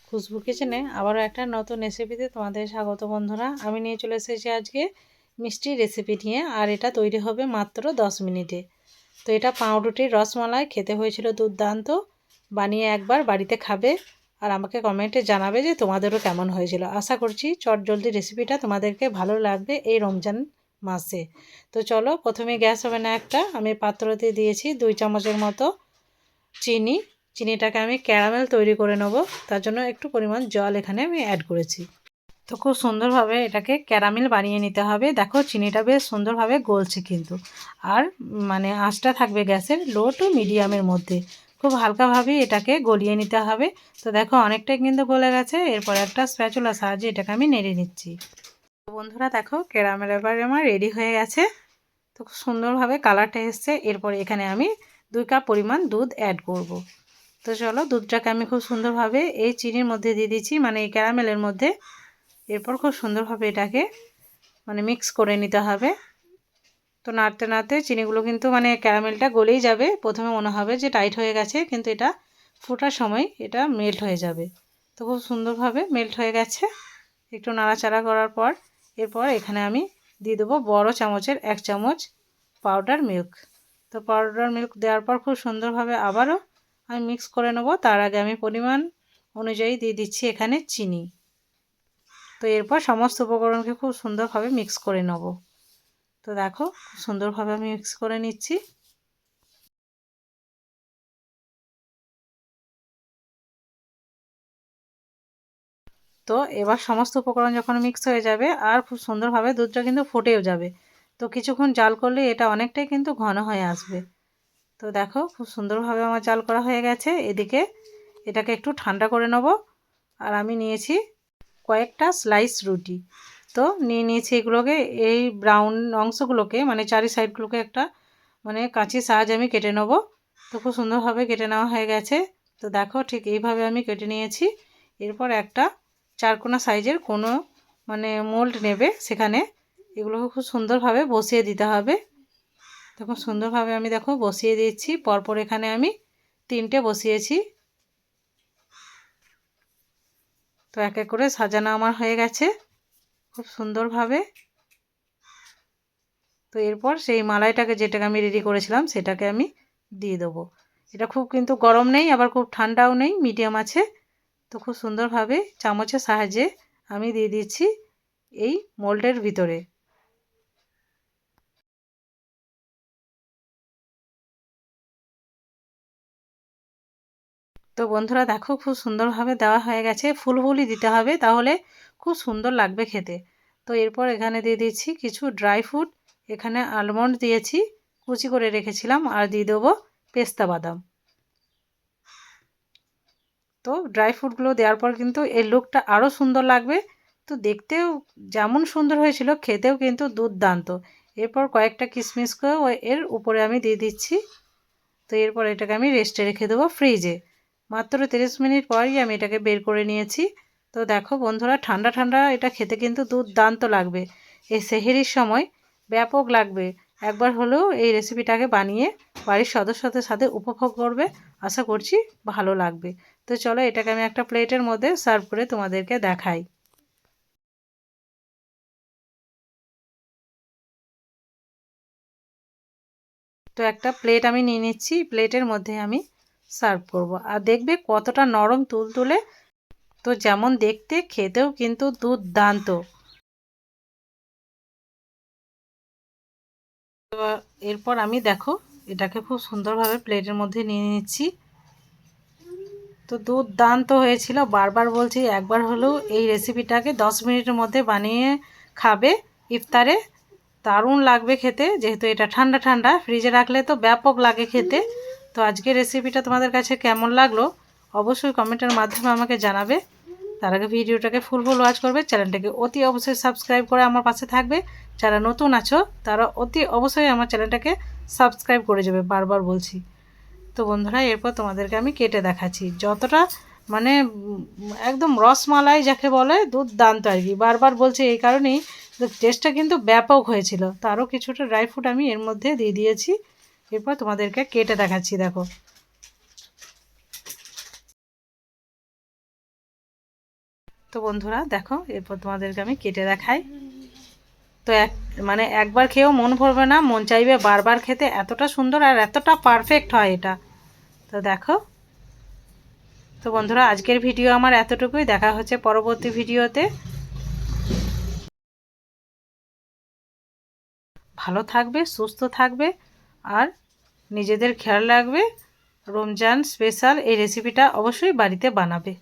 খুশবু কিচেনে আবারও একটা নতুন রেসিপিতে তোমাদের স্বাগত বন্ধুরা। আমি নিয়ে চলে এসেছি আজকে মিষ্টি রেসিপি নিয়ে, আর এটা তৈরি হবে মাত্র 10 মিনিটে। তো এটা পাউরুটির রসমালাই, খেতে হয়েছিল দুর্দান্ত। বানিয়ে একবার বাড়িতে খাবে আর আমাকে কমেন্টে জানাবে যে তোমাদেরও কেমন হয়েছিল। আশা করছি চটজলদি রেসিপিটা তোমাদেরকে ভালো লাগবে এই রমজান মাসে। তো চলো, প্রথমে গ্যাস ওভেনে আমি পাত্রতে দিয়েছি 2 চামচের মতো চিনি। চিনিটাকে আমি ক্যারামেল তৈরি করে নেব, তার জন্য একটু পরিমাণ জল এখানে আমি অ্যাড করেছি। তো খুব সুন্দরভাবে এটাকে ক্যারামেল বানিয়ে নিতে হবে। দেখো চিনিটা বেশ সুন্দরভাবে গলছে কিন্তু, আর আঁচটা থাকবে গ্যাসের লো টু মিডিয়ামের মধ্যে। খুব হালকাভাবে এটাকে গলিয়ে নিতে হবে। তো দেখো অনেকটাই কিন্তু গলে গেছে। এরপর একটা স্প্যাচুলার সাহায্যে এটাকে আমি নেড়ে নিচ্ছি। বন্ধুরা দেখো ক্যারামেল এবারে আমার রেডি হয়ে গেছে। তো খুব সুন্দরভাবে কালারটা এসছে। এরপর এখানে আমি 2 কাপ পরিমাণ দুধ অ্যাড করব। তো চলো, দুধটাকে আমি খুব সুন্দরভাবে এই চিনির মধ্যে দিয়ে দিচ্ছি, এই ক্যারামেলের মধ্যে। এরপর খুব সুন্দরভাবে এটাকে মিক্স করে নিতে হবে। তো নাড়তে নাড়তে চিনিগুলো কিন্তু ক্যারামেলটা গলেই যাবে। প্রথমে মনে হবে যে টাইট হয়ে গেছে, কিন্তু এটা ফোটার সময় এটা মেল্ট হয়ে যাবে। তো খুব সুন্দরভাবে মেল্ট হয়ে গেছে। একটু নাড়াচাড়া করার পর এরপর এখানে আমি দিয়ে দেবো বড় চামচের 1 চামচ পাউডার মিল্ক। তো পাউডার মিল্ক দেওয়ার পর খুব সুন্দরভাবে আবারও আমি মিক্স করে নেব। তার আগে আমি পরিমাণ অনুযায়ী দিয়ে দিচ্ছি এখানে চিনি। তো এরপর সমস্ত উপকরণকে খুব সুন্দরভাবে মিক্স করে নেব। তো দেখো খুব সুন্দরভাবে আমি মিক্স করে নিচ্ছি। তো এবার সমস্ত উপকরণ যখন মিক্স হয়ে যাবে আর খুব সুন্দরভাবে দুধটা কিন্তু ফুটেও যাবে। তো কিছুক্ষণ জাল করলে এটা অনেকটাই কিন্তু ঘন হয়ে আসবে। তো দেখো খুব সুন্দরভাবে আমার জাল করা হয়ে গেছে। এদিকে এটাকে একটু ঠান্ডা করে নেব। আর আমি নিয়েছি কয়েকটা স্লাইস রুটি। তো নিয়েছি এগুলোকে, এই ব্রাউন অংশগুলোকে চারি সাইডগুলোকে একটা কাঁচির সাহায্যে আমি কেটে নেব। তো খুব সুন্দরভাবে কেটে নেওয়া হয়ে গেছে। তো দেখো ঠিক এইভাবে আমি কেটে নিয়েছি। এরপর একটা চারকোনা সাইজের কোনো মোল্ড নেবে, সেখানে এগুলোকে খুব সুন্দরভাবে বসিয়ে দিতে হবে। তো খুব সুন্দরভাবে আমি দেখো বসিয়ে দিচ্ছি। পরপর এখানে আমি 3টে বসিয়েছি। তো এক এক করে সাজানো আমার হয়ে গেছে খুব সুন্দরভাবে। তো এরপর সেই মালাইটাকে, যেটাকে আমি রেডি করেছিলাম, সেটাকে আমি দিয়ে দেবো। এটা খুব কিন্তু গরম নেই, আবার খুব ঠান্ডাও নেই, মিডিয়াম আছে। তো খুব সুন্দরভাবে চামচের সাহায্যে আমি দিয়ে দিচ্ছি এই মোল্ডের ভিতরে। তো বন্ধুরা দেখো খুব সুন্দরভাবে দেওয়া হয়ে গেছে। ফুলফুলি দিতে হবে, তাহলে খুব সুন্দর লাগবে খেতে। তো এরপর এখানে দিয়ে দিচ্ছি কিছু ড্রাই ফ্রুট। এখানে আলমন্ড দিয়েছি, কুচি করে রেখেছিলাম, আর দিয়ে দেবো পেস্তা বাদাম। তো ড্রাই ফ্রুটগুলো দেওয়ার পর কিন্তু এর লুকটা আরও সুন্দর লাগবে। তো দেখতেও যেমন সুন্দর হয়েছিল, খেতেও কিন্তু দুর্দান্ত। এরপর কয়েকটা কিশমিশকেও এর উপরে আমি দিয়ে দিচ্ছি। তো এরপর এটাকে আমি রেস্টে রেখে দেবো ফ্রিজে। মাত্র 30 মিনিট পরই আমি এটাকে বের করে নিয়েছি। তো দেখো বন্ধুরা, ঠান্ডা ঠান্ডা এটা খেতে কিন্তু দুর্দান্ত লাগবে। এই সেহরির সময় ব্যাপক লাগবে। একবার হলেও এই রেসিপিটাকে বানিয়ে বাড়ির সদস্যদের সাথে উপভোগ করবে। আশা করছি ভালো লাগবে। তো চলো এটাকে আমি একটা প্লেটের মধ্যে সার্ভ করে তোমাদেরকে দেখাই। তো একটা প্লেট আমি নিয়ে নিচ্ছি। প্লেটের মধ্যে আমি সার্ভ করব, আর দেখবে কতটা নরম তুলতুলে। তো যেমন দেখতে, খেতেও কিন্তু দুর্দান্ত। এরপর আমি দেখো এটাকে খুব সুন্দরভাবে প্লেটের মধ্যে নিয়ে নিচ্ছি। তো দুর্দান্ত হয়েছিল। বারবার বলছি একবার হলেও এই রেসিপিটাকে 10 মিনিটের মধ্যে বানিয়ে খাবে ইফতারে। দারুণ লাগবে খেতে। যেহেতু এটা ঠান্ডা ঠান্ডা, ফ্রিজে রাখলে তো ব্যাপক লাগে খেতে। তো আজকের রেসিপিটা তোমাদের কাছে কেমন লাগলো অবশ্যই কমেন্টের মাধ্যমে আমাকে জানাবে। তার আগে ভিডিওটাকে ফুল ওয়াচ করবে, চ্যানেলটাকে অতি অবশ্যই সাবস্ক্রাইব করে আমার পাশে থাকবে। যারা নতুন আছো তারা অতি অবশ্যই আমার চ্যানেলটাকে সাবস্ক্রাইব করে যাবে, বারবার বলছি। তো বন্ধুরা এরপর তোমাদেরকে আমি কেটে দেখাচ্ছি। যতটা মানে একদম রসমালাই যাকে বলে, দুর্দান্ত আর কি। বারবার বলছি এই কারণেই, টেস্টটা কিন্তু ব্যাপক হয়েছিল। তো আরও কিছুটা ড্রাই ফ্রুট আমি এর মধ্যে দিয়ে দিয়েছি। এরপর তোমাদেরকে কেটে দেখাচ্ছি, দেখো। তো বন্ধুরা দেখো, এরপর তোমাদেরকে আমি কেটে দেখাই। তো একবার খেয়েও মন ভরবে না, মন চাইবে বারবার খেতে, এতটা সুন্দর আর এতটা পারফেক্ট হয় এটা। তো দেখো, তো বন্ধুরা আজকের ভিডিও আমার এতটুকুই। দেখা হচ্ছে পরবর্তী ভিডিওতে। ভালো থাকবে, সুস্থ থাকবে আর নিজেদের খেয়াল রাখবে। রমজান স্পেশাল এই রেসিপিটা অবশ্যই বাড়িতে বানাবে।